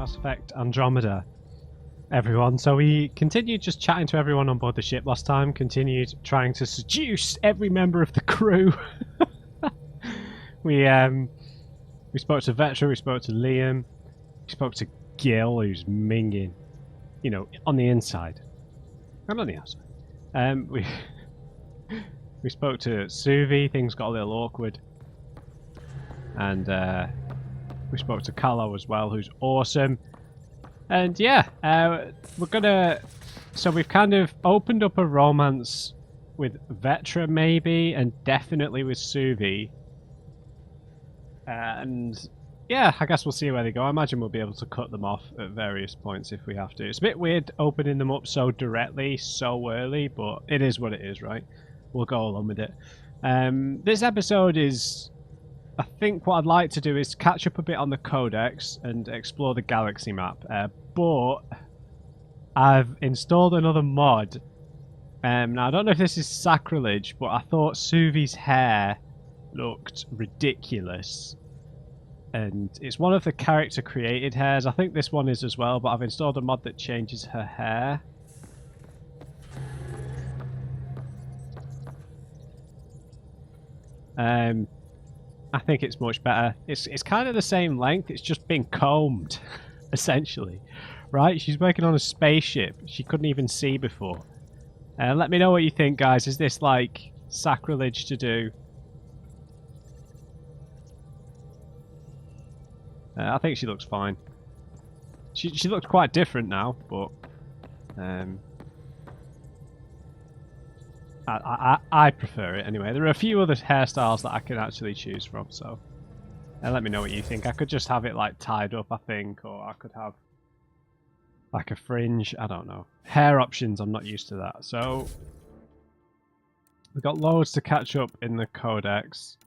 Mass Effect Andromeda, everyone. So we continued just chatting to everyone on board the ship last time, continued trying to seduce every member of the crew. we spoke to Vetra, we spoke to Liam, we spoke to Gil, who's minging, you know, on the inside. I'm on the outside. We spoke to Suvi, things got a little awkward. And we spoke to Carlo as well, who's awesome. And yeah, we're gonna... So we've kind of opened up a romance with Vetra maybe, and definitely with Suvi. And yeah, I guess we'll see where they go. I imagine we'll be able to cut them off at various points if we have to. It's a bit weird opening them up so directly, so early, but it is what it is, right? We'll go along with it. This episode is... I think what I'd like to do is catch up a bit on the Codex and explore the galaxy map. But I've installed another mod. Now, I don't know if this is sacrilege, but I thought Suvi's hair looked ridiculous. And it's one of the character created hairs. I think this one is as well, but I've installed a mod that changes her hair. I think it's much better. It's kind of the same length. It's just been combed, essentially, right? She's working on a spaceship. She couldn't even see before. Let me know what you think, guys. Is this like sacrilege to do? I think she looks fine. She looks quite different now, but I prefer it anyway. There are a few other hairstyles that I can actually choose from, so let me know what you think. I could just have it like tied up, I think, or I could have like a fringe. I don't know. Hair options, I'm not used to that. So we've got loads to catch up in the Codex.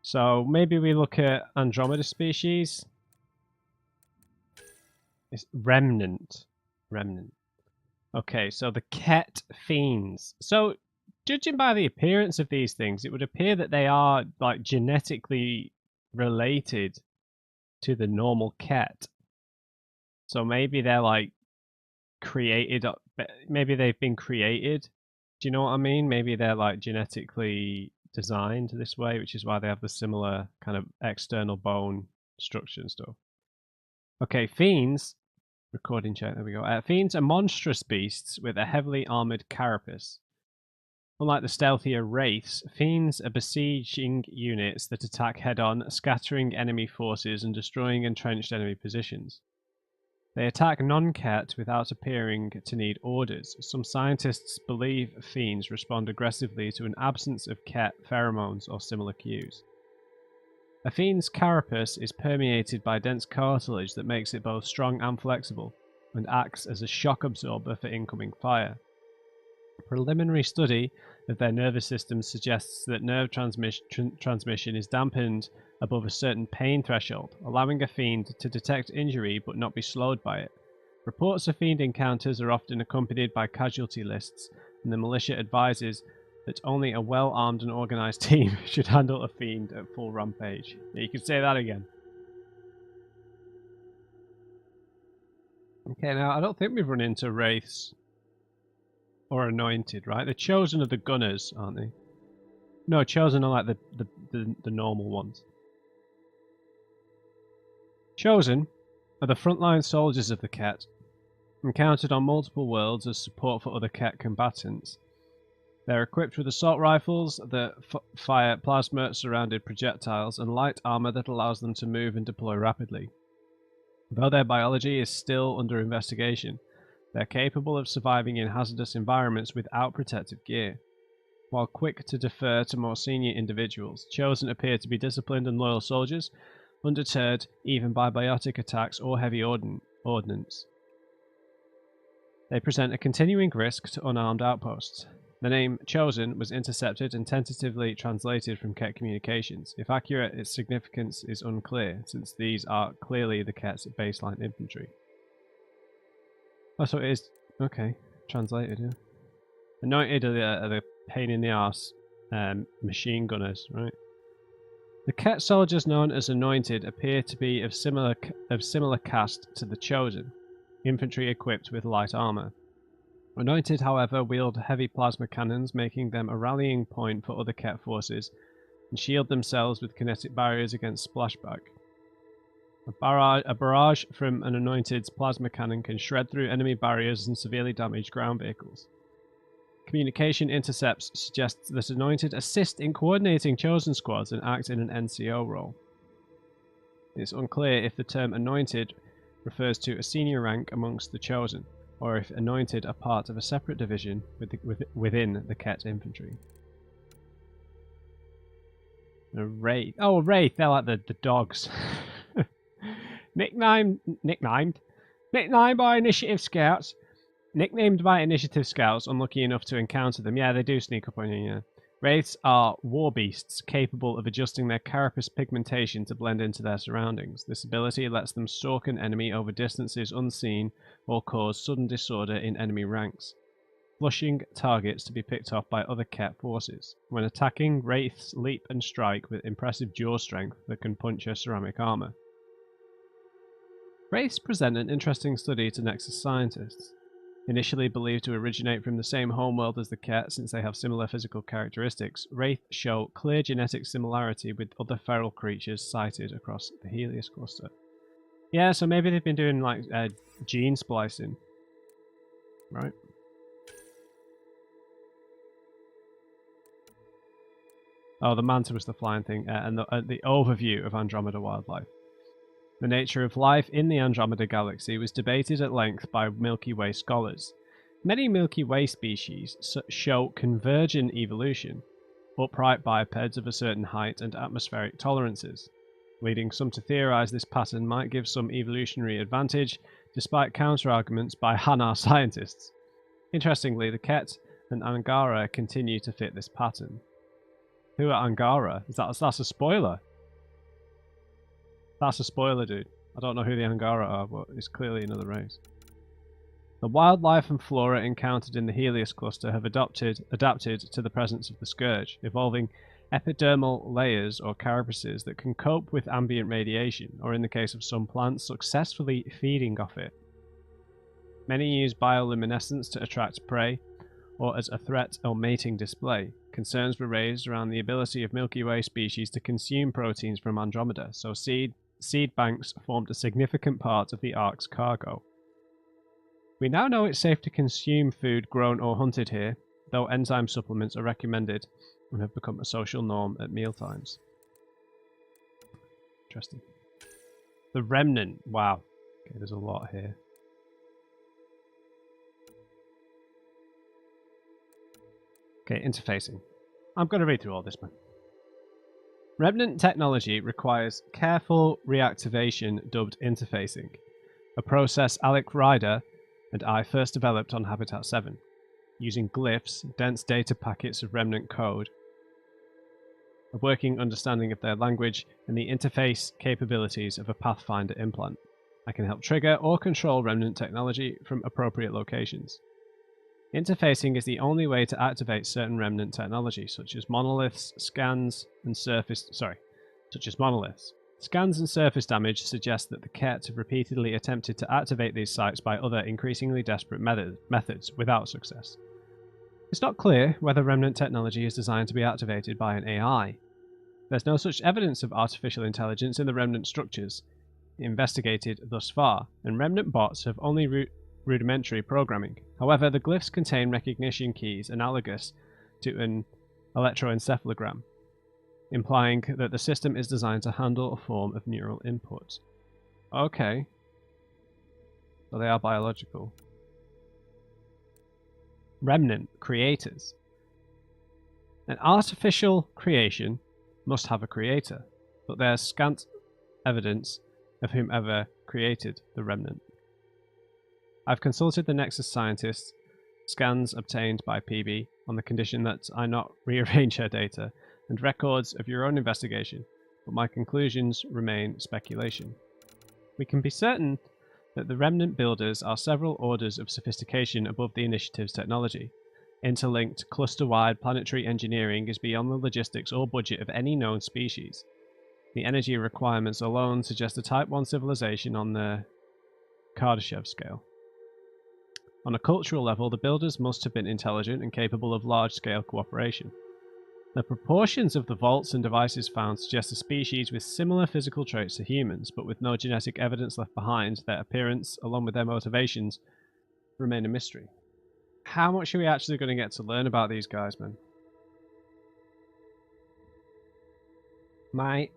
So maybe we look at Andromeda species. It's Remnant. Okay, so the Ket Fiends. So, judging by the appearance of these things, it would appear that they are like genetically related to the normal Ket. So maybe they're like created, maybe they've been created. Do you know what I mean? Maybe they're like genetically designed this way, which is why they have the similar kind of external bone structure and stuff. Okay, Fiends. Recording check, there we go. Fiends are monstrous beasts with a heavily armoured carapace. Unlike the stealthier wraiths, Fiends are besieging units that attack head-on, scattering enemy forces and destroying entrenched enemy positions. They attack non-Ket without appearing to need orders. Some scientists believe Fiends respond aggressively to an absence of Ket pheromones or similar cues. A Fiend's carapace is permeated by dense cartilage that makes it both strong and flexible, and acts as a shock absorber for incoming fire. A preliminary study of their nervous systems suggests that nerve transmission is dampened above a certain pain threshold, allowing a Fiend to detect injury but not be slowed by it. Reports of Fiend encounters are often accompanied by casualty lists, and the militia advises that only a well-armed and organised team should handle a Fiend at full rampage. Yeah, you could say that again. Okay, now I don't think we've run into Wraiths or Anointed, right? The Chosen are the Gunners, aren't they? No, Chosen are like the normal ones. Chosen are the frontline soldiers of the Ket, encountered on multiple worlds as support for other Ket combatants. They're equipped with assault rifles that fire plasma-surrounded projectiles and light armor that allows them to move and deploy rapidly. Though their biology is still under investigation, they're capable of surviving in hazardous environments without protective gear. While quick to defer to more senior individuals, Chosen appear to be disciplined and loyal soldiers, undeterred even by biotic attacks or heavy ordnance. They present a continuing risk to unarmed outposts. The name Chosen was intercepted and tentatively translated from Ket communications. If accurate, its significance is unclear, since these are clearly the Ket's baseline infantry. Oh, so it is... okay, translated, yeah. Anointed are the pain in the arse machine gunners, right? The Ket soldiers known as Anointed appear to be of similar caste to the Chosen, infantry equipped with light armor. Anointed, however, wield heavy plasma cannons, making them a rallying point for other Ket forces, and shield themselves with kinetic barriers against splashback. A barrage from an Anointed's plasma cannon can shred through enemy barriers and severely damage ground vehicles. Communication intercepts suggest that Anointed assist in coordinating Chosen squads and act in an NCO role. It's unclear if the term Anointed refers to a senior rank amongst the Chosen, or if Anointed are part of a separate division within the Ket infantry. A Wraith. Oh, a Wraith, they're like the dogs. Nicknamed by Initiative Scouts. Nicknamed by Initiative Scouts, unlucky enough to encounter them. Yeah, they do sneak up on you, yeah. Wraiths are war beasts capable of adjusting their carapace pigmentation to blend into their surroundings. This ability lets them stalk an enemy over distances unseen or cause sudden disorder in enemy ranks, flushing targets to be picked off by other Ket forces. When attacking, Wraiths leap and strike with impressive jaw strength that can puncture ceramic armor. Wraiths present an interesting study to Nexus scientists. Initially believed to originate from the same homeworld as the Ket since they have similar physical characteristics, Wraiths show clear genetic similarity with other feral creatures sighted across the Helios cluster. Yeah, so maybe they've been doing like gene splicing, right? Oh, the manta was the flying thing, and the overview of Andromeda wildlife. The nature of life in the Andromeda galaxy was debated at length by Milky Way scholars. Many Milky Way species show convergent evolution, upright bipeds of a certain height and atmospheric tolerances, leading some to theorize this pattern might give some evolutionary advantage, despite counter-arguments by Hanar scientists. Interestingly, the Ket and Angara continue to fit this pattern. Who are Angara? That's a spoiler. That's a spoiler, dude. I don't know who the Angara are, but it's clearly another race. The wildlife and flora encountered in the Helios cluster have adapted to the presence of the scourge, evolving epidermal layers or carapaces that can cope with ambient radiation, or in the case of some plants, successfully feeding off it. Many use bioluminescence to attract prey, or as a threat or mating display. Concerns were raised around the ability of Milky Way species to consume proteins from Andromeda, so seed banks formed a significant part of the Ark's cargo. We now know it's safe to consume food grown or hunted here, though enzyme supplements are recommended and have become a social norm at mealtimes. Interesting. The Remnant. Wow. Okay, there's a lot here. Okay, interfacing. I'm going to read through all this, man. Remnant technology requires careful reactivation dubbed interfacing, a process Alec Ryder and I first developed on Habitat 7, using glyphs, dense data packets of Remnant code, a working understanding of their language, and the interface capabilities of a Pathfinder implant. I can help trigger or control Remnant technology from appropriate locations. Interfacing is the only way to activate certain Remnant technology, such as monoliths, scans, and surface damage suggest that the Ket have repeatedly attempted to activate these sites by other increasingly desperate methods without success. It's not clear whether Remnant technology is designed to be activated by an AI. There's no such evidence of artificial intelligence in the Remnant structures investigated thus far, and Remnant bots have only rudimentary programming. However, the glyphs contain recognition keys analogous to an electroencephalogram, implying that the system is designed to handle a form of neural input. Okay. So they are biological. Remnant creators. An artificial creation must have a creator, but there's scant evidence of whomever created the Remnant. I've consulted the Nexus scientists, scans obtained by PB, on the condition that I not rearrange her data, and records of your own investigation, but my conclusions remain speculation. We can be certain that the Remnant builders are several orders of sophistication above the Initiative's technology. Interlinked, cluster-wide planetary engineering is beyond the logistics or budget of any known species. The energy requirements alone suggest a Type 1 civilization on the Kardashev scale. On a cultural level, the builders must have been intelligent and capable of large-scale cooperation. The proportions of the vaults and devices found suggest a species with similar physical traits to humans, but with no genetic evidence left behind. Their appearance, along with their motivations, remain a mystery. How much are we actually going to get to learn about these guys, man? My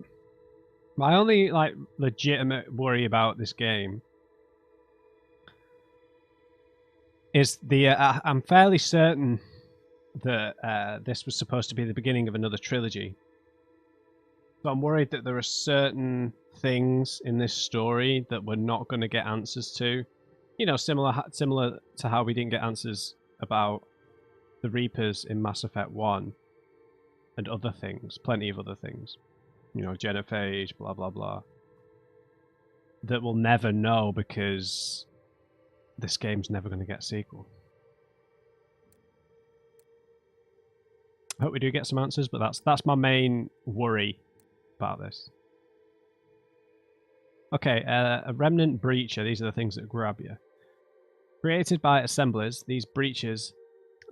only legitimate worry about this game is I'm fairly certain that this was supposed to be the beginning of another trilogy. So I'm worried that there are certain things in this story that we're not going to get answers to. You know, similar to how we didn't get answers about the Reapers in Mass Effect 1 and other things, plenty of other things. You know, genophage, blah, blah, blah. That we'll never know because this game's never going to get a sequel. I hope we do get some answers, but that's my main worry about this. Okay, a remnant breacher. These are the things that grab you. Created by assemblers, these breachers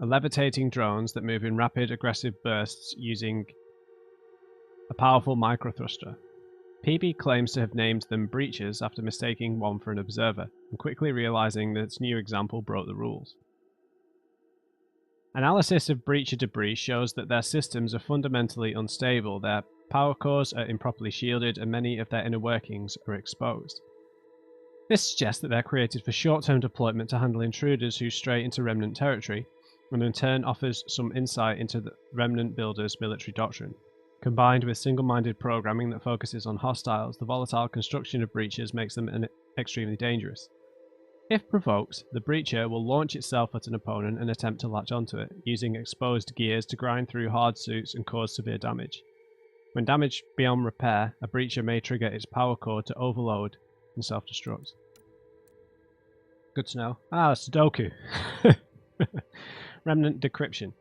are levitating drones that move in rapid, aggressive bursts using a powerful microthruster. PB claims to have named them breachers after mistaking one for an observer, and quickly realizing that its new example broke the rules. Analysis of breacher debris shows that their systems are fundamentally unstable, their power cores are improperly shielded, and many of their inner workings are exposed. This suggests that they're created for short-term deployment to handle intruders who stray into Remnant territory, and in turn offers some insight into the Remnant builders' military doctrine. Combined with single-minded programming that focuses on hostiles, the volatile construction of breachers makes them extremely dangerous. If provoked, the breacher will launch itself at an opponent and attempt to latch onto it, using exposed gears to grind through hard suits and cause severe damage. When damaged beyond repair, a breacher may trigger its power core to overload and self-destruct. Good to know. Sudoku. Remnant decryption.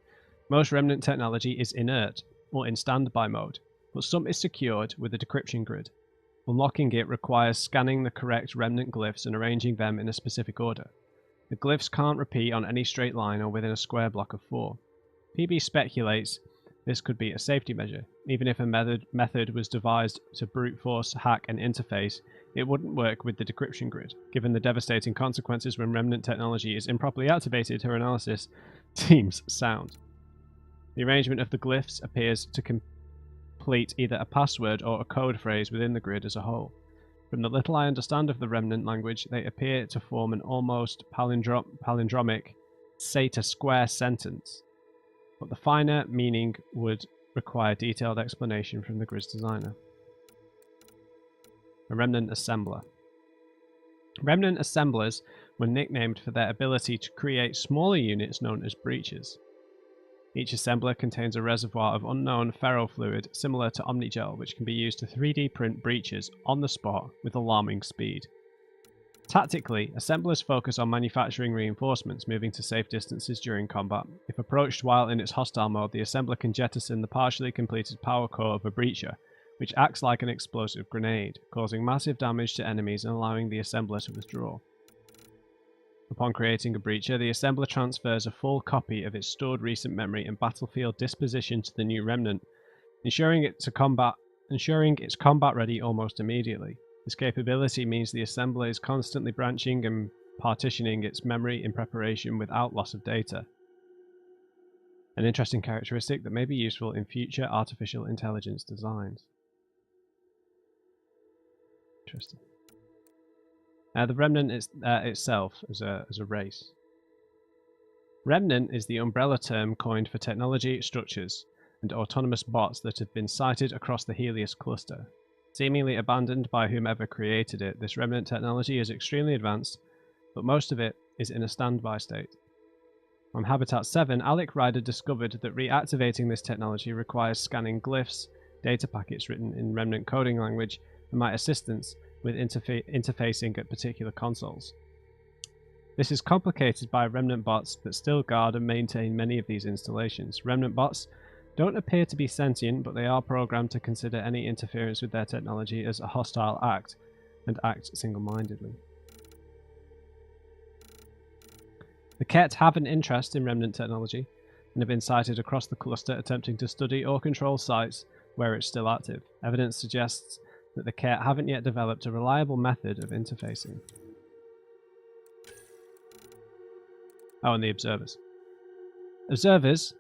Most Remnant technology is inert, or in standby mode, but some is secured with a decryption grid. Unlocking it requires scanning the correct Remnant glyphs and arranging them in a specific order. The glyphs can't repeat on any straight line or within a square block of 4. PB speculates this could be a safety measure. Even if a method was devised to brute force hack an interface, it wouldn't work with the decryption grid. Given the devastating consequences when Remnant technology is improperly activated, her analysis seems sound. The arrangement of the glyphs appears to complete either a password or a code phrase within the grid as a whole. From the little I understand of the Remnant language, they appear to form an almost palindromic square sentence, but the finer meaning would require detailed explanation from the grid's designer. A Remnant assembler. Remnant assemblers were nicknamed for their ability to create smaller units known as breachers. Each assembler contains a reservoir of unknown ferrofluid similar to Omnigel, which can be used to 3D print breachers on the spot with alarming speed. Tactically, assemblers focus on manufacturing reinforcements, moving to safe distances during combat. If approached while in its hostile mode, the assembler can jettison the partially completed power core of a breacher, which acts like an explosive grenade, causing massive damage to enemies and allowing the assembler to withdraw. Upon creating a breacher, the assembler transfers a full copy of its stored recent memory and battlefield disposition to the new Remnant, ensuring it's combat ready almost immediately. This capability means the assembler is constantly branching and partitioning its memory in preparation without loss of data. An interesting characteristic that may be useful in future artificial intelligence designs. Interesting. The Remnant itself as a race. Remnant is the umbrella term coined for technology, structures, and autonomous bots that have been sighted across the Helios cluster. Seemingly abandoned by whomever created it, this Remnant technology is extremely advanced, but most of it is in a standby state. On Habitat 7, Alec Ryder discovered that reactivating this technology requires scanning glyphs, data packets written in Remnant coding language, and my assistance with interfacing at particular consoles. This is complicated by Remnant bots that still guard and maintain many of these installations. Remnant bots don't appear to be sentient, but they are programmed to consider any interference with their technology as a hostile act, and act single-mindedly. The Ket have an interest in remnant technology, and have been sighted across the cluster attempting to study or control sites where it's still active. Evidence suggests that the Ket haven't yet developed a reliable method of interfacing. Oh, and the observers. Observers,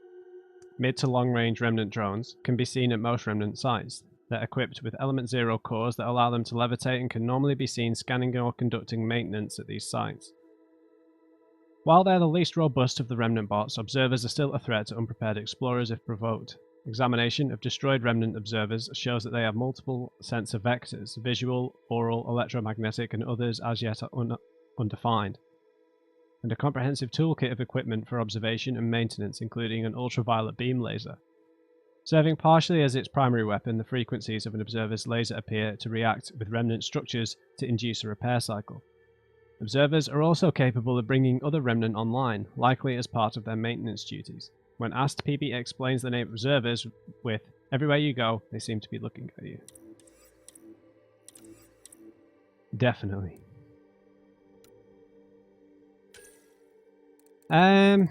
mid to long-range remnant drones, can be seen at most remnant sites. They're equipped with Element Zero cores that allow them to levitate and can normally be seen scanning or conducting maintenance at these sites. While they're the least robust of the remnant bots, observers are still a threat to unprepared explorers if provoked. Examination of destroyed remnant observers shows that they have multiple sensor vectors, visual, aural, electromagnetic, and others as yet undefined, and a comprehensive toolkit of equipment for observation and maintenance, including an ultraviolet beam laser. Serving partially as its primary weapon, the frequencies of an observer's laser appear to react with remnant structures to induce a repair cycle. Observers are also capable of bringing other remnant online, likely as part of their maintenance duties. When asked, PB explains the name observers with, "Everywhere you go, they seem to be looking at you." Definitely. Do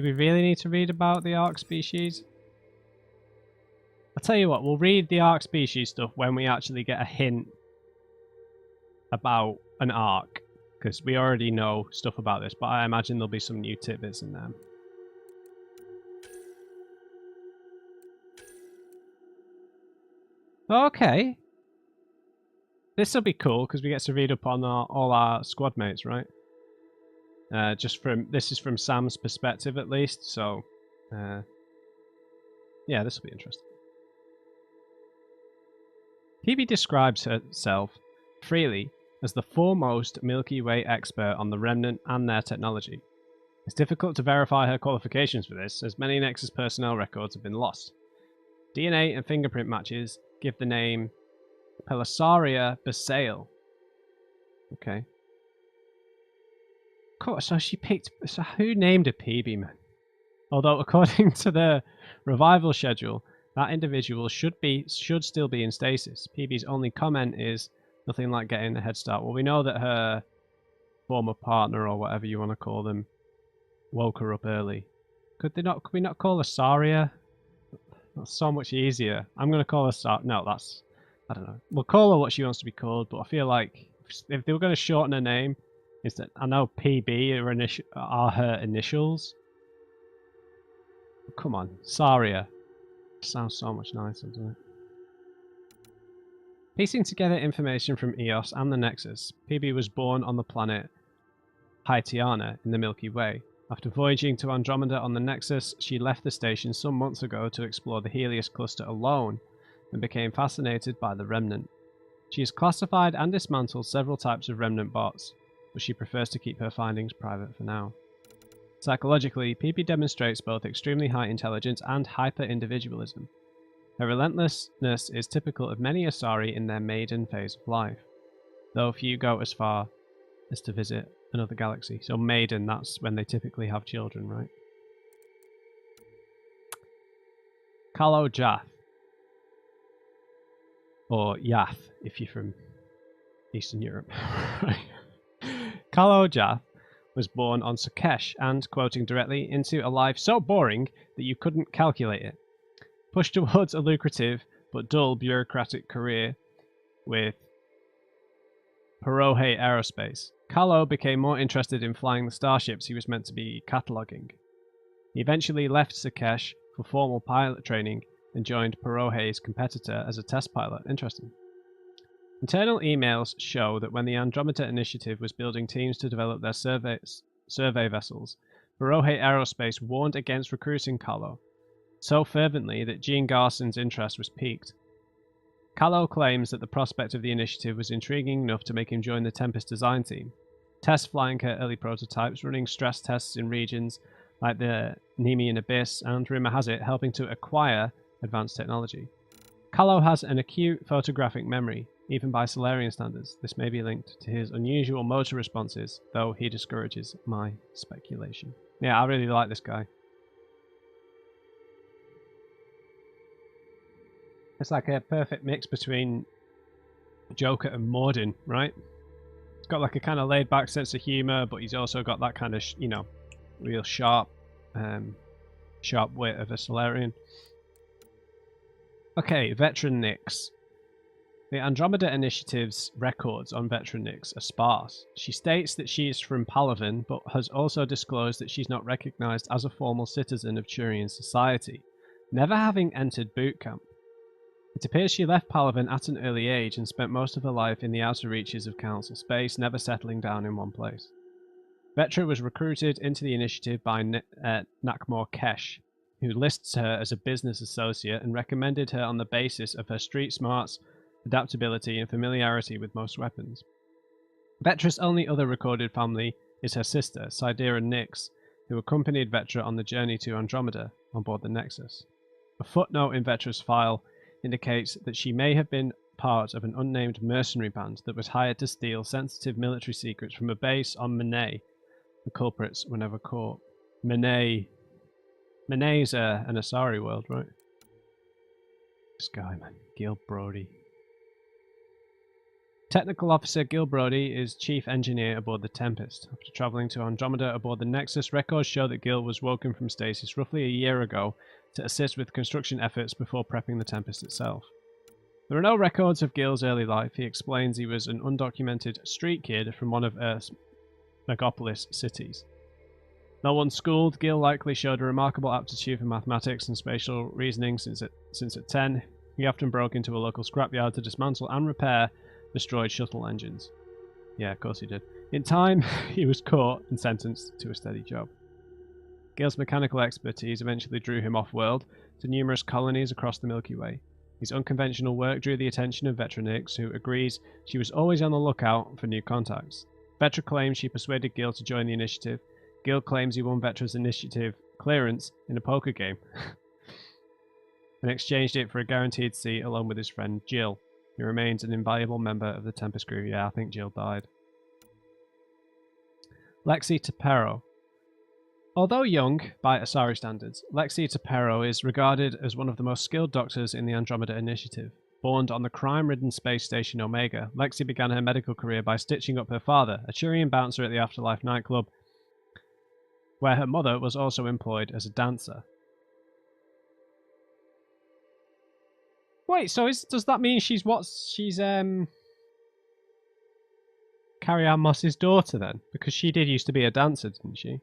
we really need to read about the Ark species? I'll tell you what, we'll read the Ark species stuff when we actually get a hint about an Ark, because we already know stuff about this, but I imagine there'll be some new tidbits in there. Okay. This will be cool, because we get to read up on all our squad mates, right? This is from Sam's perspective at least, so yeah, this will be interesting. PB describes herself freely as the foremost Milky Way expert on the Remnant and their technology. It's difficult to verify her qualifications for this, as many Nexus personnel records have been lost. DNA and fingerprint matches give the name Pelisaria Basale. Okay. Cool, so who named a PB, man? Although according to the revival schedule, that individual should still be in stasis. PB's only comment is nothing like getting a head start. Well, we know that her former partner, or whatever you want to call them, woke her up early. Could we not call her Saria? That's so much easier. I'm going to call her no, I don't know. We'll call her what she wants to be called, but I feel like if they were going to shorten her name, I know PB are her initials. Come on, Saria. Sounds so much nicer, doesn't it? Piecing together information from EOS and the Nexus, PB was born on the planet Haitiana in the Milky Way. After voyaging to Andromeda on the Nexus, she left the station some months ago to explore the Helios cluster alone and became fascinated by the Remnant. She has classified and dismantled several types of Remnant bots, but she prefers to keep her findings private for now. Psychologically, PB demonstrates both extremely high intelligence and hyper-individualism. Her relentlessness is typical of many Asari in their maiden phase of life, though few go as far as to visit another galaxy. So maiden, that's when they typically have children, right? Kalo Jath. Or Yath, if you're from Eastern Europe. Kalo Jath was born on Sukesh and, quoting directly, into a life so boring that you couldn't calculate it. Pushed towards a lucrative but dull bureaucratic career with Parohe Aerospace, Kalo became more interested in flying the starships he was meant to be cataloguing. He eventually left Sukesh for formal pilot training and joined Parohe's competitor as a test pilot. Interesting. Internal emails show that when the Andromeda Initiative was building teams to develop their survey vessels, Parohe Aerospace warned against recruiting Kalo so fervently that Gene Garson's interest was piqued. Kalo claims that the prospect of the initiative was intriguing enough to make him join the Tempest design team, test flying her early prototypes, running stress tests in regions like the Nemean Abyss, and, rumor has it, helping to acquire advanced technology. Kalo has an acute photographic memory, even by Solarian standards. This may be linked to his unusual motor responses, though he discourages my speculation. Yeah, I really like this guy. It's like a perfect mix between Joker and Morden, right? He's got like a kind of laid back sense of humor, but he's also got that kind of, real sharp wit of a Solarian. Okay, Veteran Nyx. The Andromeda Initiative's records on Veteran Nyx are sparse. She states that she is from Palaven, but has also disclosed that she's not recognized as a formal citizen of Turian society, never having entered boot camp. It appears she left Palaven at an early age and spent most of her life in the outer reaches of Council space, never settling down in one place. Vetra was recruited into the initiative by Nakmor Kesh, who lists her as a business associate and recommended her on the basis of her street smarts, adaptability, and familiarity with most weapons. Vetra's only other recorded family is her sister, Sidera Nyx, who accompanied Vetra on the journey to Andromeda on board the Nexus. A footnote in Vetra's file indicates that she may have been part of an unnamed mercenary band that was hired to steal sensitive military secrets from a base on Menei. The culprits were never caught. Menei's an Asari world, right? This guy, man. Gil Brody. Technical Officer Gil Brody is Chief Engineer aboard the Tempest. After travelling to Andromeda aboard the Nexus, records show that Gil was woken from stasis roughly a year ago to assist with construction efforts before prepping the Tempest itself. There are no records of Gil's early life. He explains he was an undocumented street kid from one of Earth's megapolis cities. Though unschooled, Gil likely showed a remarkable aptitude for mathematics and spatial reasoning since at 10, he often broke into a local scrapyard to dismantle and repair destroyed shuttle engines. Yeah, of course he did. In time, he was caught and sentenced to a steady job. Gil's mechanical expertise eventually drew him off-world to numerous colonies across the Milky Way. His unconventional work drew the attention of Vetra Nyx, who agrees she was always on the lookout for new contacts. Vetra claims she persuaded Gil to join the initiative. Gil claims he won Vetra's initiative clearance in a poker game and exchanged it for a guaranteed seat along with his friend Jill, who remains an invaluable member of the Tempest crew. Yeah, I think Jill died. Lexi Tapero. Although young by Asari standards, Lexi Tapero is regarded as one of the most skilled doctors in the Andromeda Initiative. Born on the crime-ridden space station Omega, Lexi began her medical career by stitching up her father, a Turian bouncer at the Afterlife nightclub, where her mother was also employed as a dancer. Wait, so does that mean she's Carrie-Anne Moss's daughter then? Because she did used to be a dancer, didn't she?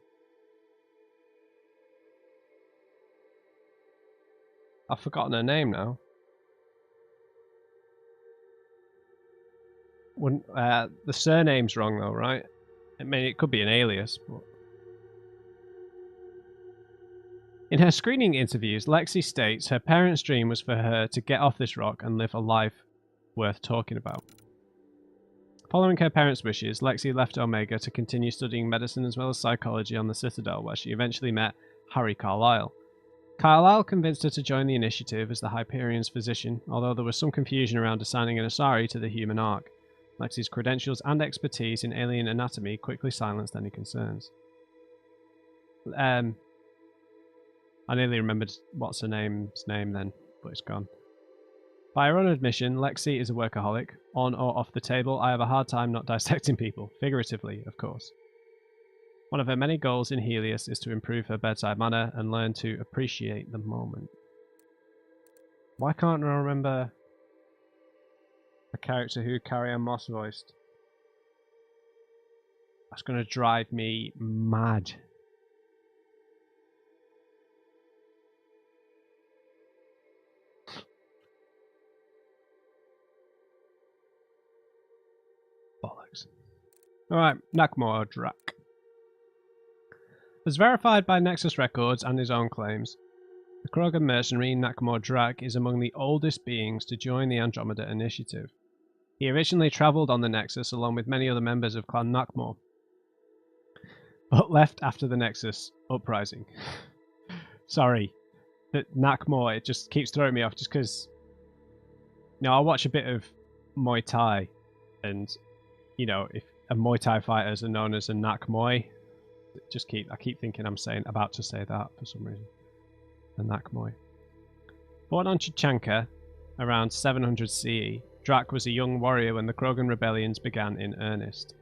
I've forgotten her name now. The surname's wrong though, right? I mean, it could be an alias, but... In her screening interviews, Lexi states her parents' dream was for her to get off this rock and live a life worth talking about. Following her parents' wishes, Lexi left Omega to continue studying medicine as well as psychology on the Citadel, where she eventually met Harry Carlyle. Carlyle convinced her to join the initiative as the Hyperion's physician, although there was some confusion around assigning an Asari to the human arc. Lexi's credentials and expertise in alien anatomy quickly silenced any concerns. I nearly remembered what's her name's name then, but it's gone. By her own admission, Lexi is a workaholic. On or off the table, I have a hard time not dissecting people, figuratively, of course. One of her many goals in Helios is to improve her bedside manner and learn to appreciate the moment. Why can't I remember a character who Carrie-Anne Moss voiced? That's going to drive me mad. Bollocks. Alright, Nakmor Drak. As verified by Nexus records and his own claims, the Krogan mercenary Nakmor Drak is among the oldest beings to join the Andromeda Initiative. He originally travelled on the Nexus along with many other members of Clan Nakmor, but left after the Nexus uprising. Sorry, that Nakmor, it just keeps throwing me off just because, I watch a bit of Muay Thai, and, if a Muay Thai fighters are known as a Nakmoi, I keep thinking I'm about to say that for some reason. A Nakmoi. Born on Chichanka, around 700 CE. Drac was a young warrior when the Krogan rebellions began in earnest.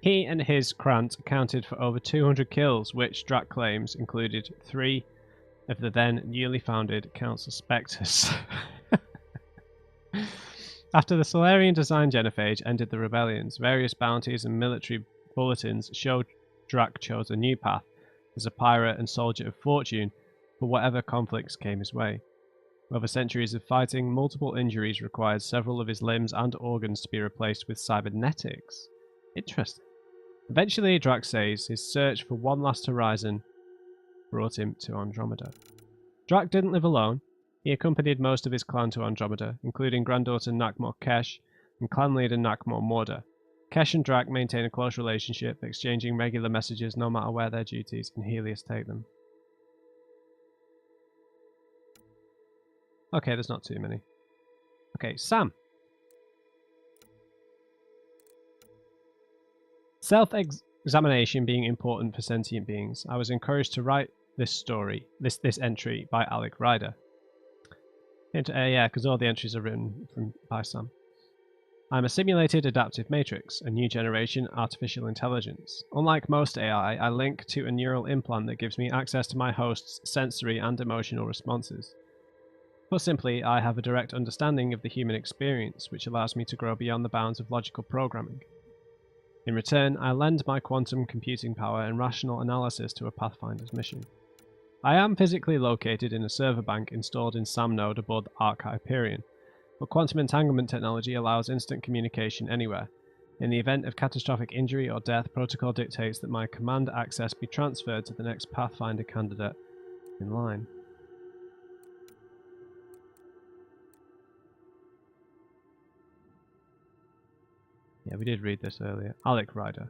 He and his Krant accounted for over 200 kills, which Drac claims included 3 of the then newly founded Council Spectres. After the Solarian design genophage ended the rebellions, various bounties and military bulletins showed Drac chose a new path as a pirate and soldier of fortune for whatever conflicts came his way. Over centuries of fighting, multiple injuries required several of his limbs and organs to be replaced with cybernetics. Interesting. Eventually, Drac says his search for one last horizon brought him to Andromeda. Drac didn't live alone. He accompanied most of his clan to Andromeda, including granddaughter Nakmor Kesh and clan leader Nakmor Morda. Kesh and Drac maintain a close relationship, exchanging regular messages no matter where their duties and Helios take them. Okay, there's not too many. Okay, Sam. Self-examination being important for sentient beings, I was encouraged to write this entry by Alec Ryder. Yeah, because all the entries are written by Sam. I'm a simulated adaptive matrix, a new generation artificial intelligence. Unlike most AI, I link to a neural implant that gives me access to my host's sensory and emotional responses. Put simply, I have a direct understanding of the human experience, which allows me to grow beyond the bounds of logical programming. In return, I lend my quantum computing power and rational analysis to a Pathfinder's mission. I am physically located in a server bank installed in SAM node aboard the Ark Hyperion, but quantum entanglement technology allows instant communication anywhere. In the event of catastrophic injury or death, protocol dictates that my command access be transferred to the next Pathfinder candidate in line. Yeah, we did read this earlier. Alec Ryder.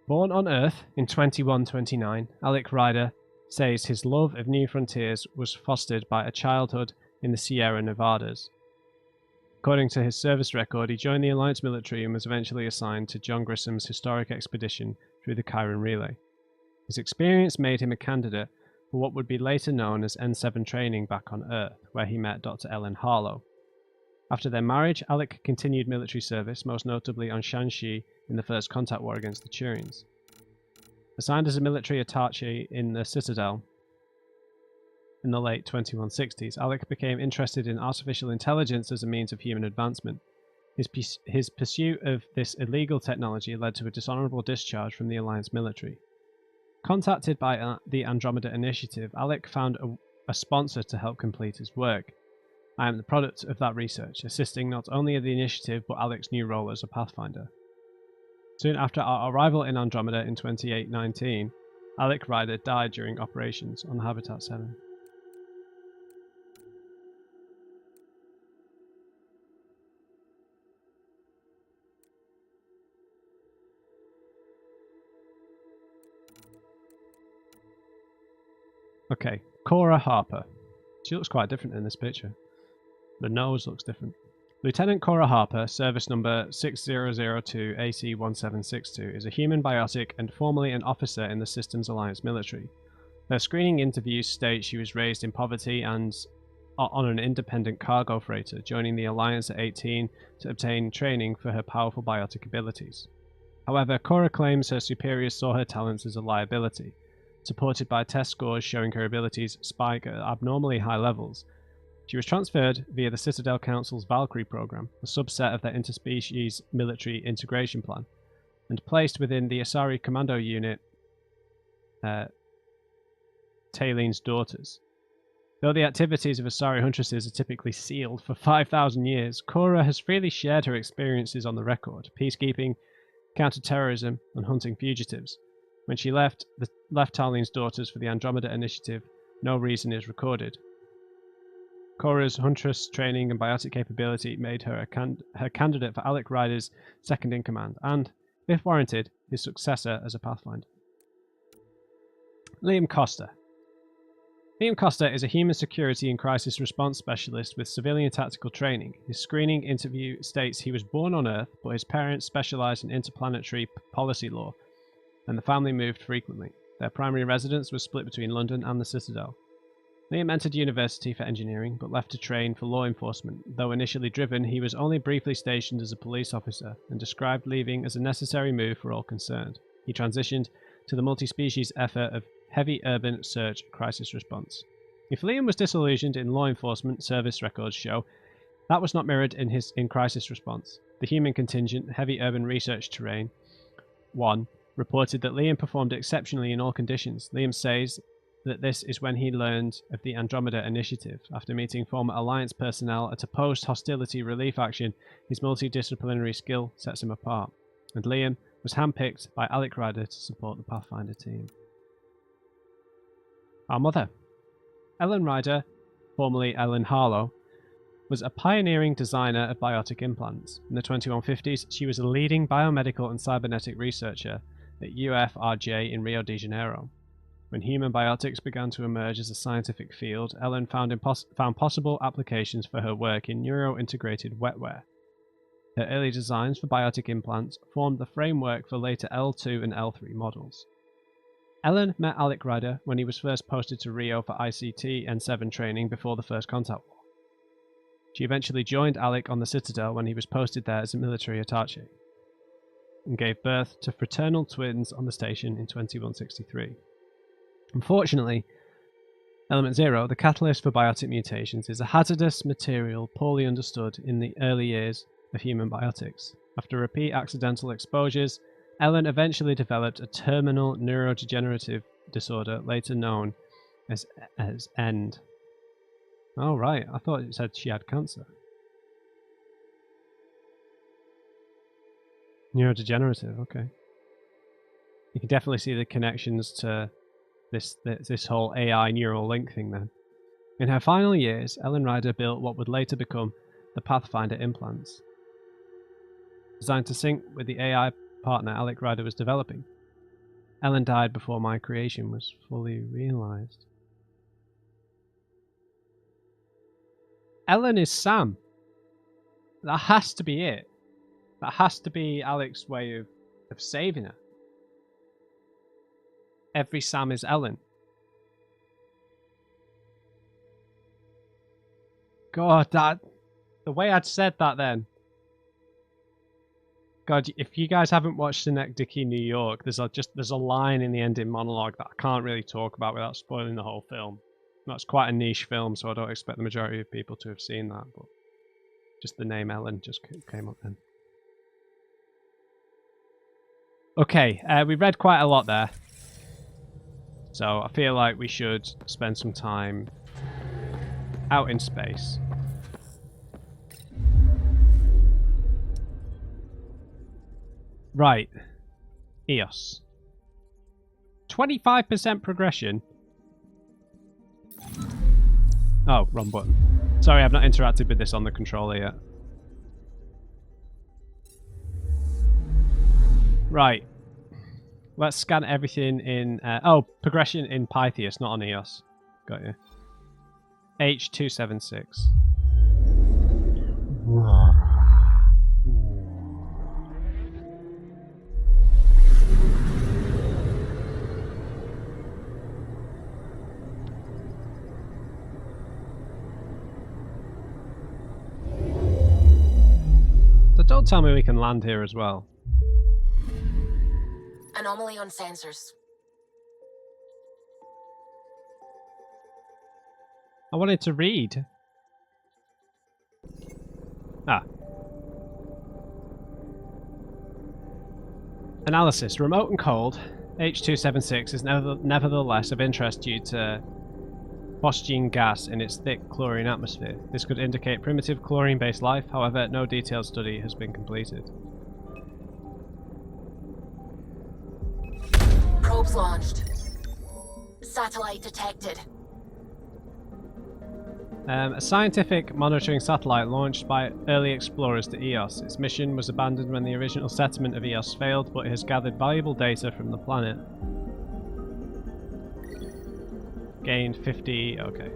Born on Earth in 2129, Alec Ryder says his love of new frontiers was fostered by a childhood in the Sierra Nevadas. According to his service record, he joined the Alliance military and was eventually assigned to John Grissom's historic expedition through the Chiron Relay. His experience made him a candidate for what would be later known as N7 training back on Earth, where he met Dr. Ellen Harlow. After their marriage, Alec continued military service, most notably on Shanxi in the First Contact War against the Turians. Assigned as a military attaché in the Citadel in the late 2160s, Alec became interested in artificial intelligence as a means of human advancement. His pursuit of this illegal technology led to a dishonorable discharge from the Alliance military. Contacted by the Andromeda Initiative, Alec found a sponsor to help complete his work. I am the product of that research, assisting not only the initiative but Alec's new role as a Pathfinder. Soon after our arrival in Andromeda in 2819, Alec Ryder died during operations on Habitat 7. Okay, Cora Harper. She looks quite different in this picture. The nose looks different. Lieutenant Cora Harper, service number 6002 AC1762, is a human biotic and formerly an officer in the Systems Alliance military. Her screening interviews state she was raised in poverty and on an independent cargo freighter, joining the Alliance at 18 to obtain training for her powerful biotic abilities. However, Cora claims her superiors saw her talents as a liability, supported by test scores showing her abilities spike at abnormally high levels. She was transferred via the Citadel Council's Valkyrie program, a subset of their interspecies military integration plan, and placed within the Asari Commando Unit, Tayleen's Daughters. Though the activities of Asari Huntresses are typically sealed for 5,000 years, Cora has freely shared her experiences on the record, peacekeeping, counter-terrorism, and hunting fugitives. When she left Tayleen's Daughters for the Andromeda Initiative, no reason is recorded. Cora's Huntress training and biotic capability made her her candidate for Alec Ryder's second-in-command, and, if warranted, his successor as a Pathfinder. Liam Costa. Liam Costa is a human security and crisis response specialist with civilian tactical training. His screening interview states he was born on Earth, but his parents specialised in interplanetary policy law, and the family moved frequently. Their primary residence was split between London and the Citadel. Liam entered university for engineering, but left to train for law enforcement. Though initially driven, he was only briefly stationed as a police officer, and described leaving as a necessary move for all concerned. He transitioned to the multi-species effort of heavy urban search crisis response. If Liam was disillusioned in law enforcement, service records show that was not mirrored in crisis response. The human contingent, heavy urban research terrain 1, reported that Liam performed exceptionally in all conditions. Liam says that this is when he learned of the Andromeda initiative. After meeting former Alliance personnel at a post-hostility relief action, his multidisciplinary skill sets him apart. And Liam was handpicked by Alec Ryder to support the Pathfinder team. Our mother. Ellen Ryder, formerly Ellen Harlow, was a pioneering designer of biotic implants. In the 2150s, she was a leading biomedical and cybernetic researcher at UFRJ in Rio de Janeiro. When human biotics began to emerge as a scientific field, Ellen found possible applications for her work in neuro-integrated wetware. Her early designs for biotic implants formed the framework for later L2 and L3 models. Ellen met Alec Ryder when he was first posted to Rio for ICT N7 training before the First Contact War. She eventually joined Alec on the Citadel when he was posted there as a military attaché, and gave birth to fraternal twins on the station in 2163. Unfortunately, Element 0, the catalyst for biotic mutations, is a hazardous material poorly understood in the early years of human biotics. After repeat accidental exposures, Ellen eventually developed a terminal neurodegenerative disorder, later known as END. Oh, right. I thought it said she had cancer. Neurodegenerative, okay. You can definitely see the connections to this whole AI neural link thing then. In her final years, Ellen Ryder built what would later become the Pathfinder implants, designed to sync with the AI partner Alec Ryder was developing. Ellen died before my creation was fully realized. Ellen is Sam. That has to be it. That has to be Alec's way of saving her. Every Sam is Ellen. God, the way I'd said that then. God, if you guys haven't watched Synecdoche, New York, there's a line in the ending monologue that I can't really talk about without spoiling the whole film. That's quite a niche film, so I don't expect the majority of people to have seen that, but just the name Ellen just came up then. Okay, we read quite a lot there, so I feel like we should spend some time out in space. Right, EOS. 25% progression. Oh, wrong button. Sorry, I've not interacted with this on the controller yet. Right. Let's scan everything in... progression in Pytheas, not on EOS. Got you. H276. So don't tell me we can land here as well. Anomaly on sensors. I wanted to read. Ah. Analysis. Remote and cold. H276 is nevertheless of interest due to phosgene gas in its thick chlorine atmosphere. This could indicate primitive chlorine-based life, however, no detailed study has been completed. Probes launched. Satellite detected. A scientific monitoring satellite launched by early explorers to EOS. Its mission was abandoned when the original settlement of EOS failed, but it has gathered valuable data from the planet. Gained 50. Okay.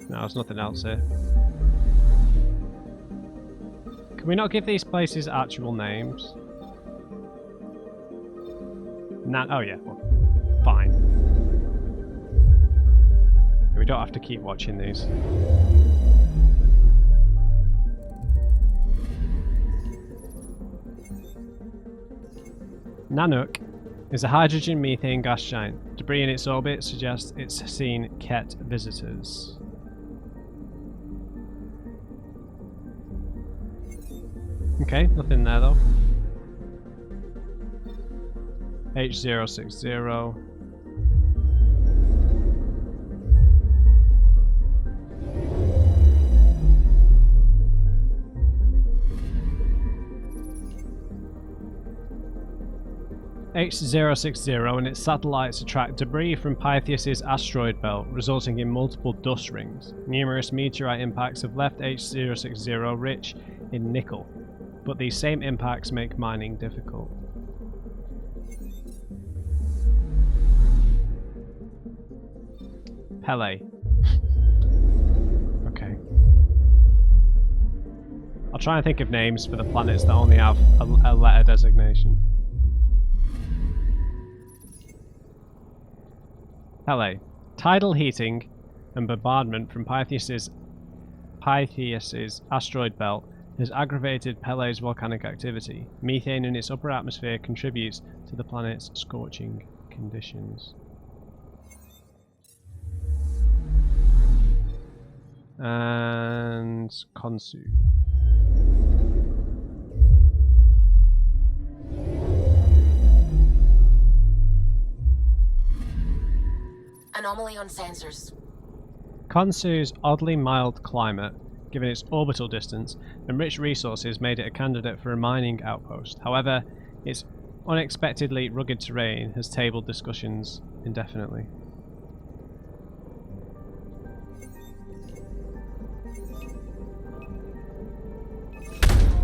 No, there's nothing else here. Can we not give these places actual names? Oh yeah, well, fine. We don't have to keep watching these. Nanook is a hydrogen-methane gas giant. Debris in its orbit suggests it's seen Ket visitors. Okay, nothing there though. H060. H060 and its satellites attract debris from Pythias' asteroid belt, resulting in multiple dust rings. Numerous meteorite impacts have left H060 rich in nickel, but these same impacts make mining difficult. Pele. Okay. I'll try and think of names for the planets that only have a letter designation. Pele. Tidal heating and bombardment from Pythias' asteroid belt has aggravated Pele's volcanic activity. Methane in its upper atmosphere contributes to the planet's scorching conditions. And Konsu. Anomaly on sensors. Konsu's oddly mild climate, given its orbital distance, and rich resources made it a candidate for a mining outpost. However, its unexpectedly rugged terrain has tabled discussions indefinitely.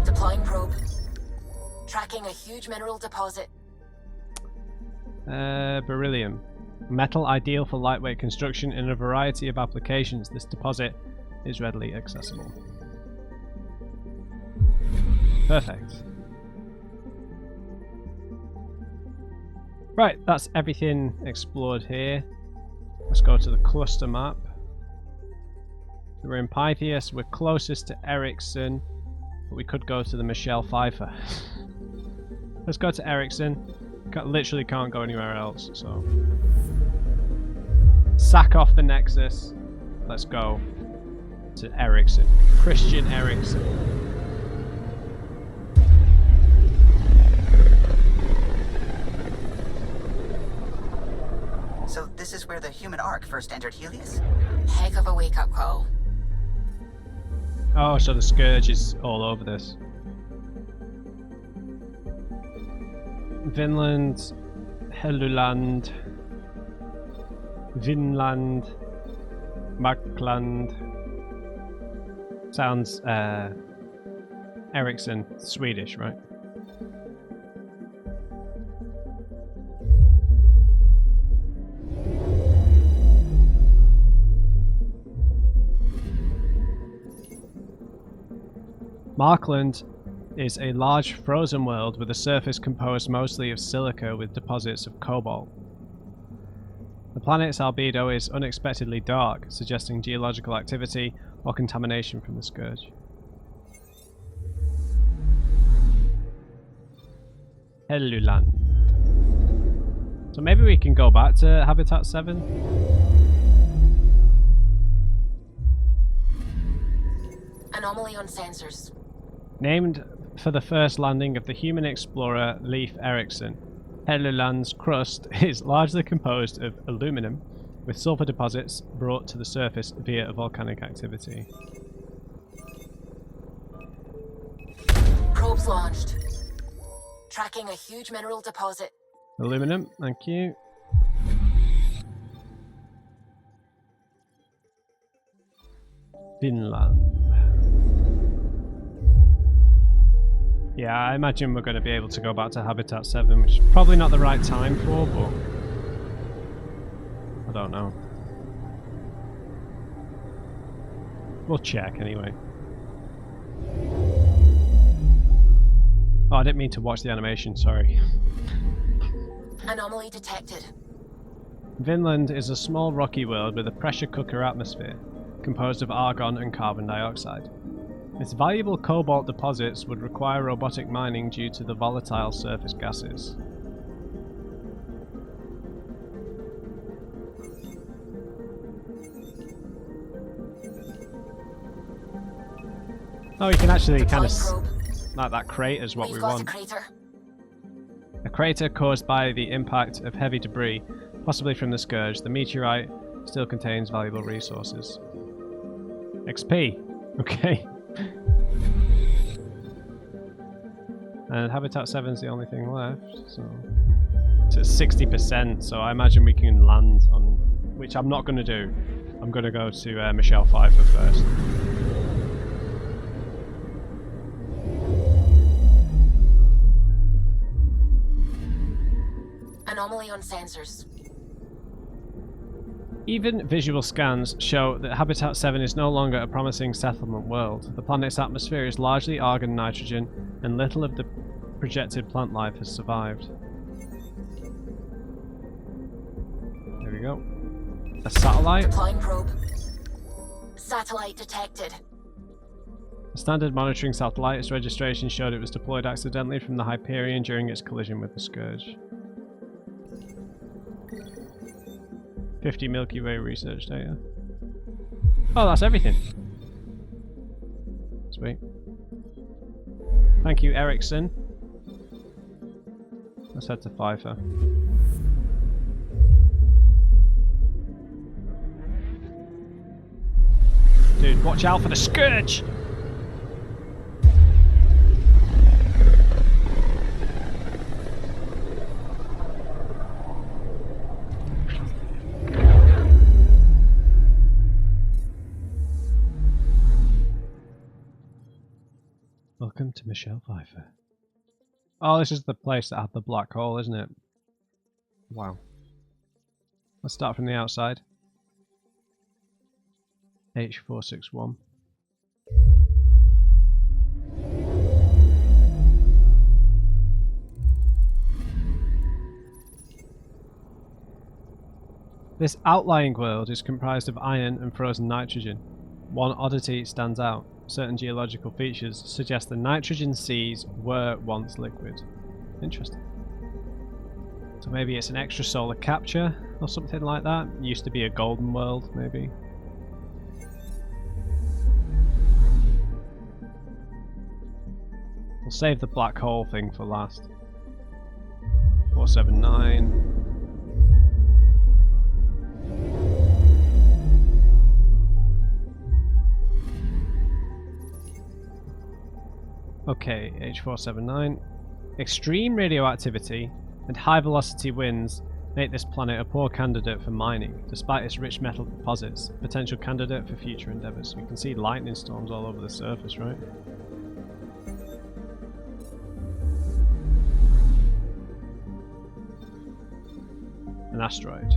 Deploying probe. Tracking a huge mineral deposit. Beryllium. Metal ideal for lightweight construction in a variety of applications. This deposit is readily accessible. Perfect. Right, that's everything explored here. Let's go to the cluster map. So we're in Pythias, we're closest to Ericsson, but we could go to the Michelle Pfeiffer. Let's go to Ericsson. Literally can't go anywhere else, so. Sack off the Nexus. Let's go to Ericsson. Christian Ericsson. So this is where the human ark first entered Helios? Heck of a wake-up call. Oh, so the Scourge is all over this. Vinland, Helluland, Vinland, Markland. Sounds Ericsson, Swedish, right? Markland is a large frozen world with a surface composed mostly of silica with deposits of cobalt. The planet's albedo is unexpectedly dark, suggesting geological activity or contamination from the Scourge. Helluland. So maybe we can go back to Habitat 7? Anomaly on sensors. Named for the first landing of the human explorer Leif Erikson, Helluland's crust is largely composed of aluminum, with sulfur deposits brought to the surface via volcanic activity. Probes launched. Tracking a huge mineral deposit. Aluminum, thank you. Finland. Yeah, I imagine we're going to be able to go back to Habitat 7, which is probably not the right time for, but I don't know. We'll check anyway. Oh, I didn't mean to watch the animation, sorry. Anomaly detected. Vinland is a small rocky world with a pressure cooker atmosphere, composed of argon and carbon dioxide. Its valuable cobalt deposits would require robotic mining due to the volatile surface gases. Oh, you can actually kind of... Like that crate is what we want. A crater. A crater caused by the impact of heavy debris, possibly from the Scourge. The meteorite still contains valuable resources. XP. Okay. And Habitat 7 is the only thing left, so it's at 60%, so I imagine we can land on... Which I'm not going to do. I'm going to go to Michelle Pfeiffer first. Anomaly on sensors. Even visual scans show that Habitat 7 is no longer a promising settlement world. The planet's atmosphere is largely argon nitrogen, and little of the projected plant life has survived. There we go. A satellite. Deploying probe. Satellite detected. A standard monitoring satellite. Its registration showed it was deployed accidentally from the Hyperion during its collision with the Scourge. 50 Milky Way research data. Oh, that's everything. Sweet. Thank you, Ericsson. Let's head to Pfeiffer. Dude, watch out for the Scourge! Welcome to Michelle Pfeiffer. Oh, this is the place that had the black hole, isn't it? Wow. Let's start from the outside. H461. This outlying world is comprised of iron and frozen nitrogen. One oddity stands out. Certain geological features suggest the nitrogen seas were once liquid. Interesting. So maybe it's an extrasolar capture or something like that. It used to be a golden world, maybe. We'll save the black hole thing for last. 479. Okay, H479. Extreme radioactivity and high velocity winds make this planet a poor candidate for mining, despite its rich metal deposits. A potential candidate for future endeavours. You can see lightning storms all over the surface, right? An asteroid.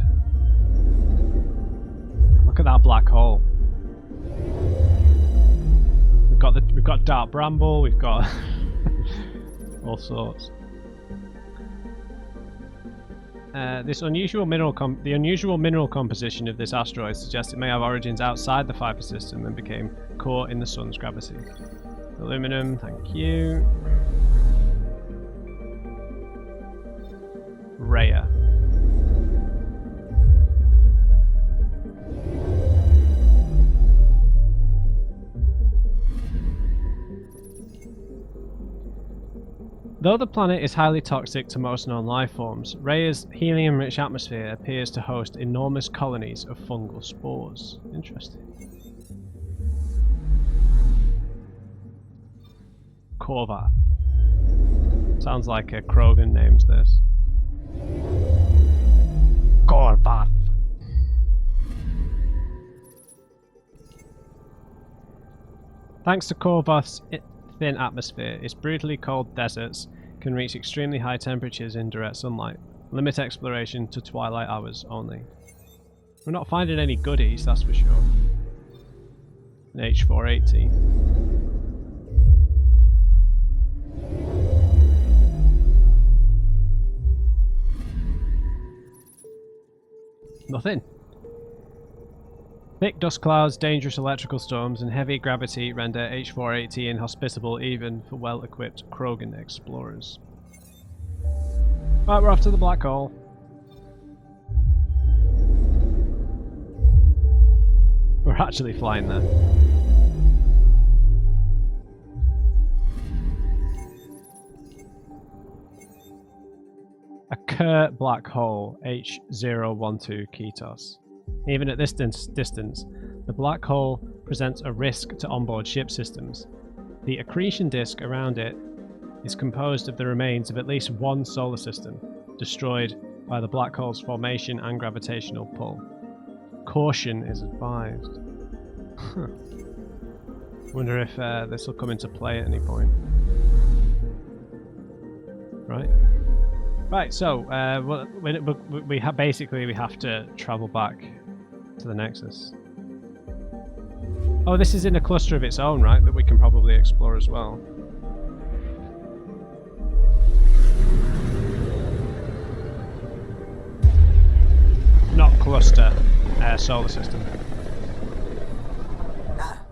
Look at that black hole. We've got dark bramble, we've got all sorts. The unusual mineral composition of this asteroid suggests it may have origins outside the Pfeiffer system and became caught in the sun's gravity. Aluminum, thank you. Rhea. Though the planet is highly toxic to most known life forms, Rhea's helium-rich atmosphere appears to host enormous colonies of fungal spores. Interesting. Korvath. Sounds like a Krogan names this. Korvath. Thanks to Korvath's thin atmosphere. Its brutally cold deserts can reach extremely high temperatures in direct sunlight. Limit exploration to twilight hours only. We're not finding any goodies, that's for sure. An H480. Nothing. Thick dust clouds, dangerous electrical storms, and heavy gravity render H480 inhospitable even for well-equipped Krogan explorers. Right, we're off to the black hole. We're actually flying there. A Kerr black hole, H012 Ketos. Even at this distance, the black hole presents a risk to onboard ship systems. The accretion disk around it is composed of the remains of at least one solar system, destroyed by the black hole's formation and gravitational pull. Caution is advised. Wonder if this will come into play at any point. Right, so we have to travel back to the Nexus. Oh, this is in a cluster of its own, right? That we can probably explore as well. Not cluster, solar system.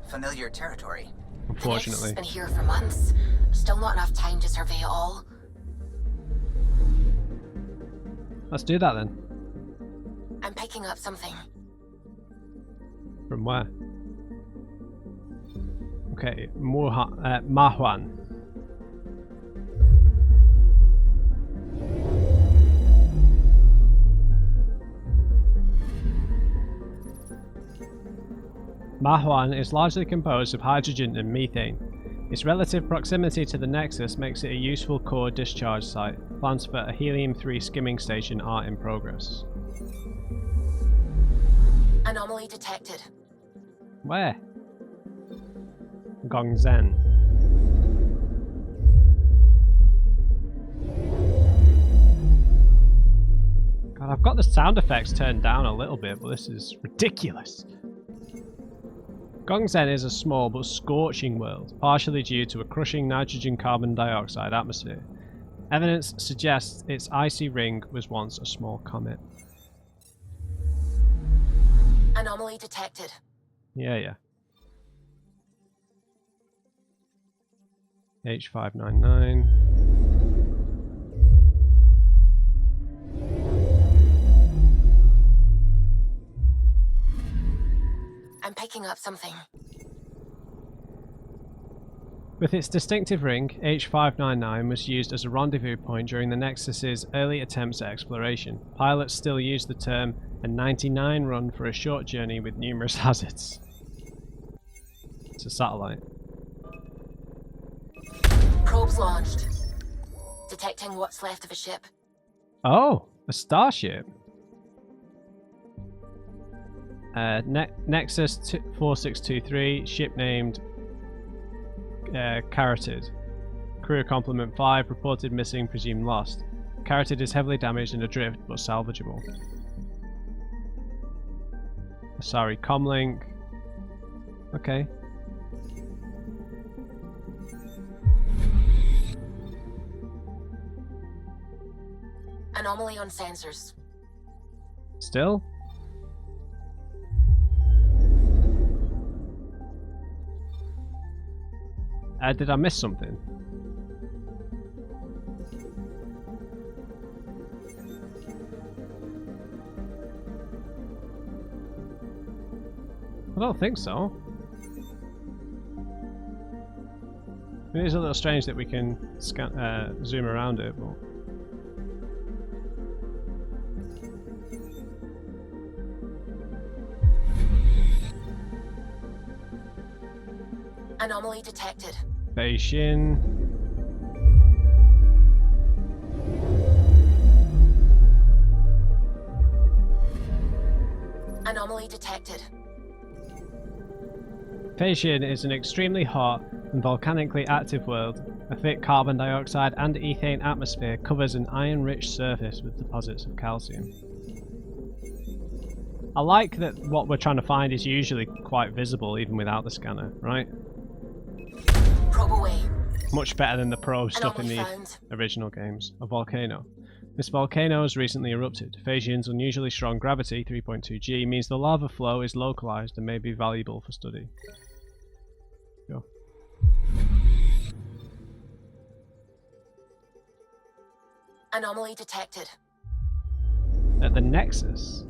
Familiar territory. Unfortunately. It's been here for months. Still not enough time to survey it all. Let's do that then. I'm picking up something. From where? Okay, Mahuan. Mahuan is largely composed of hydrogen and methane. Its relative proximity to the Nexus makes it a useful core discharge site. Plans for a helium-3 skimming station are in progress. Anomaly detected. Where? Gongzen. God, I've got the sound effects turned down a little bit, but this is ridiculous. Gongzen is a small but scorching world, partially due to a crushing nitrogen carbon dioxide atmosphere. Evidence suggests its icy ring was once a small comet. Anomaly detected. Yeah. H599. I'm picking up something. With its distinctive ring, H599 was used as a rendezvous point during the Nexus's early attempts at exploration. Pilots still use the term a 99 run for a short journey with numerous hazards. It's a satellite. Probes launched. Detecting what's left of a ship. Oh, a starship. Nexus 4623, ship named Carotid. Crew complement 5, reported missing, presumed lost. Carotid is heavily damaged and adrift, but salvageable. Sorry, comlink. Okay. Anomaly on sensors. Still? Did I miss something? I don't think so. It is a little strange that we can zoom around it, but... Anomaly detected. Beijing. Anomaly detected. Phasian is an extremely hot and volcanically active world. A thick carbon dioxide and ethane atmosphere covers an iron-rich surface with deposits of calcium. I like that what we're trying to find is usually quite visible even without the scanner, right? Probe away. Much better than the probe stuff in the found. original games. A volcano. This volcano has recently erupted. Phasian's unusually strong gravity, 3.2 G, means the lava flow is localized and may be valuable for study. Go. Anomaly detected. At the Nexus.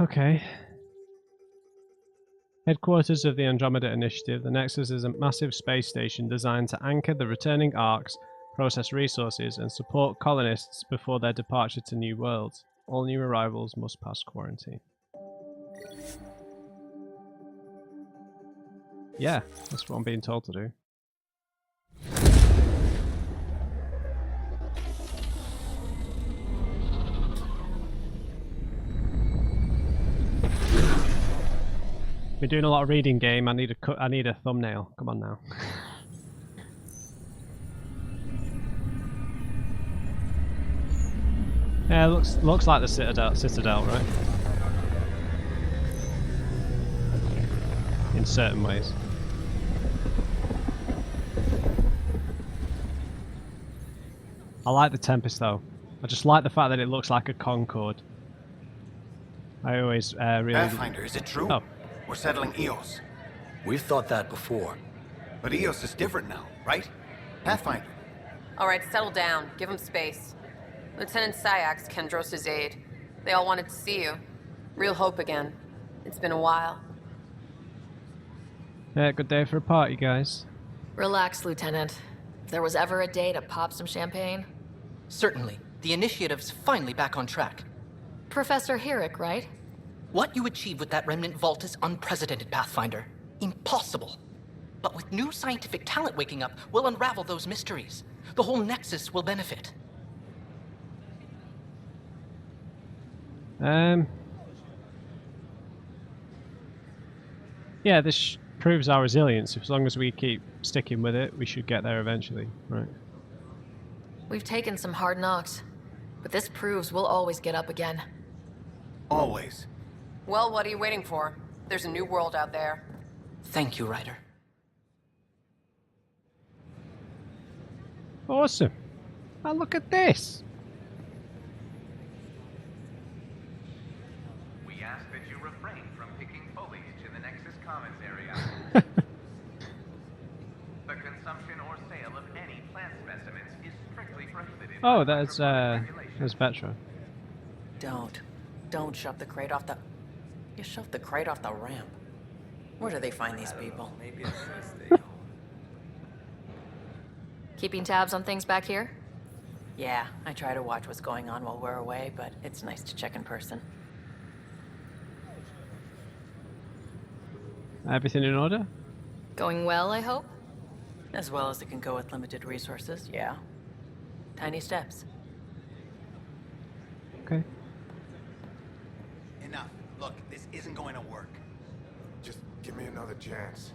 Okay. Headquarters of the Andromeda Initiative, the Nexus is a massive space station designed to anchor the returning arcs, process resources, and support colonists before their departure to new worlds. All new arrivals must pass quarantine. Yeah, that's what I'm being told to do. Been doing a lot of reading game. I need a thumbnail. Come on now. Yeah, looks like the Citadel, right? In certain ways. I like the Tempest though. I just like the fact that it looks like a Concorde. I always really. Pathfinder, is it true? Oh. We're settling Eos. We've thought that before. But Eos is different now, right? Pathfinder. All right, settle down. Give him space. Lieutenant Syax, Kendros' aide. They all wanted to see you. Real hope again. It's been a while. Yeah, good day for a party, guys. Relax, Lieutenant. If there was ever a day to pop some champagne. Certainly. The initiative's finally back on track. Professor Herrick, right? What you achieved with that remnant vault is unprecedented, Pathfinder. Impossible. But with new scientific talent waking up, we'll unravel those mysteries. The whole Nexus will benefit. Yeah, this proves our resilience. As long as we keep sticking with it, we should get there eventually, right? We've taken some hard knocks, but this proves we'll always get up again. Always. Well, what are you waiting for? There's a new world out there. Thank you, Ryder. Awesome. Oh, look at this. We ask that you refrain from picking foliage in the Nexus Commons area. The consumption or sale of any plant specimens is strictly prohibited. Oh, there's Vetra. Don't shove the crate off the... You shoved the crate off the ramp. Where do they find these people? Keeping tabs on things back here? Yeah, I try to watch what's going on while we're away, but it's nice to check in person. Everything in order? Going well, I hope? As well as it can go with limited resources, yeah. Tiny steps. Okay. Enough. Look, this isn't going to work. Just give me another chance.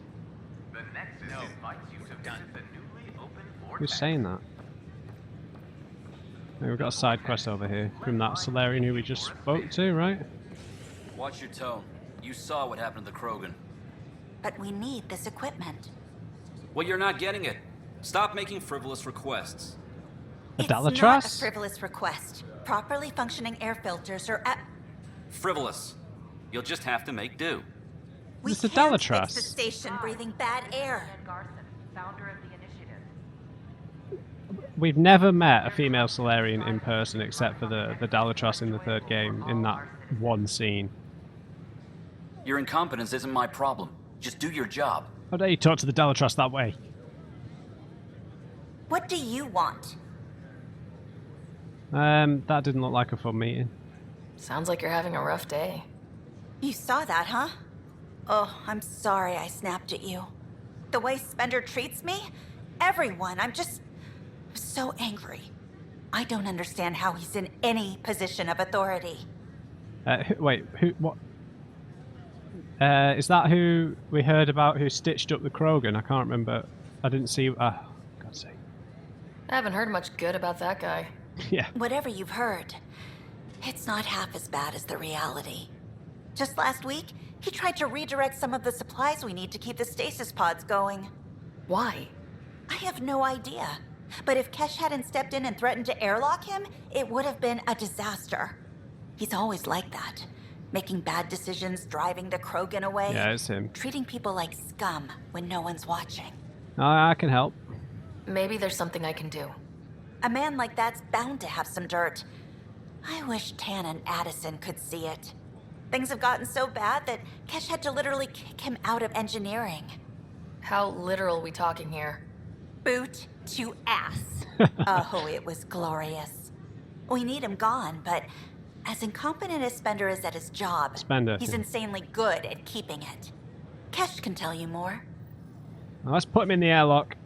The Nexus invites you to visit the newly opened vortex. Who's saying that? Okay, we've got a side quest over here from that Solarian who we just spoke to, right? Watch your tone. You saw what happened to the Krogan. But we need this equipment. Well, you're not getting it. Stop making frivolous requests. A It's not a Dalatras? frivolous request. Properly functioning air filters are at... Frivolous. You'll just have to make do. We It's a can't Dalatras. fix the station breathing bad air. We've never met a female Solarian in person except for the Dalatras in the third game, in that one scene. Your incompetence isn't my problem. Just do your job. How dare you talk to the Dalatras that way? What do you want? That didn't look like a fun meeting. Sounds like you're having a rough day. You saw that, huh? Oh, I'm sorry I snapped at you. The way Spender treats me? Everyone, I'm so angry. I don't understand how he's in any position of authority. Wait, who? What? Is that who we heard about who stitched up the Krogan? I can't remember. I didn't see. God's sake. I haven't heard much good about that guy. Yeah. Whatever you've heard, it's not half as bad as the reality. Just last week, he tried to redirect some of the supplies we need to keep the stasis pods going. Why? I have no idea. But if Kesh hadn't stepped in and threatened to airlock him, it would have been a disaster. He's always like that. Making bad decisions, driving the Krogan away. Yeah, it's him. Treating people like scum when no one's watching. I can help. Maybe there's something I can do. A man like that's bound to have some dirt. I wish Tan and Addison could see it. Things have gotten so bad that Kesh had to literally kick him out of engineering. How literal we talking here? Boot to ass. Oh, it was glorious. We need him gone, but as incompetent as Spender is at his job, he's insanely good at keeping it. Kesh can tell you more. Well, let's put him in the airlock.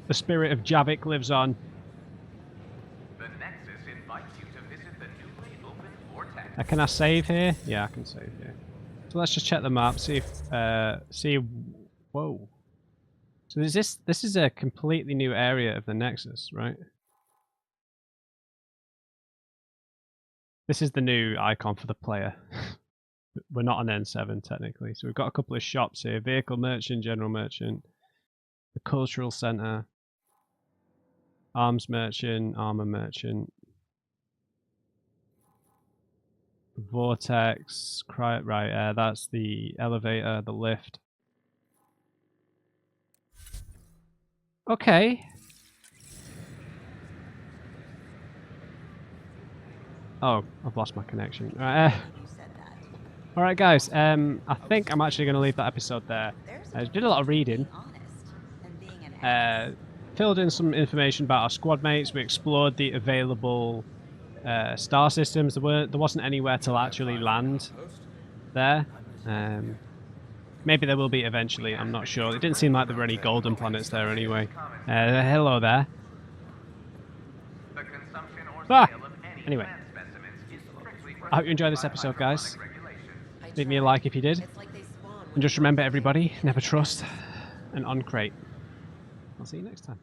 The spirit of Javik lives on. The Nexus invites you to visit the newly opened vortex. Can I save here? Yeah, I can save here. So let's just check the map, see if whoa. So this is a completely new area of the Nexus, right? This is the new icon for the player. We're not on N7 technically, so we've got a couple of shops here: vehicle merchant, general merchant, the cultural center, arms merchant, armor merchant, vortex. Right, that's the elevator, the lift. Okay. Oh, I've lost my connection. Alright guys, I think I'm actually going to leave that episode there. I did a lot of reading. Filled in some information about our squad mates. We explored the available star systems. There wasn't anywhere to actually land there. Maybe there will be eventually, I'm not sure. It didn't seem like there were any golden planets there anyway. Hello there. Anyway. I hope you enjoyed this episode, guys. Leave me a like if you did. And just remember, everybody, never trust and uncrate. I'll see you next time.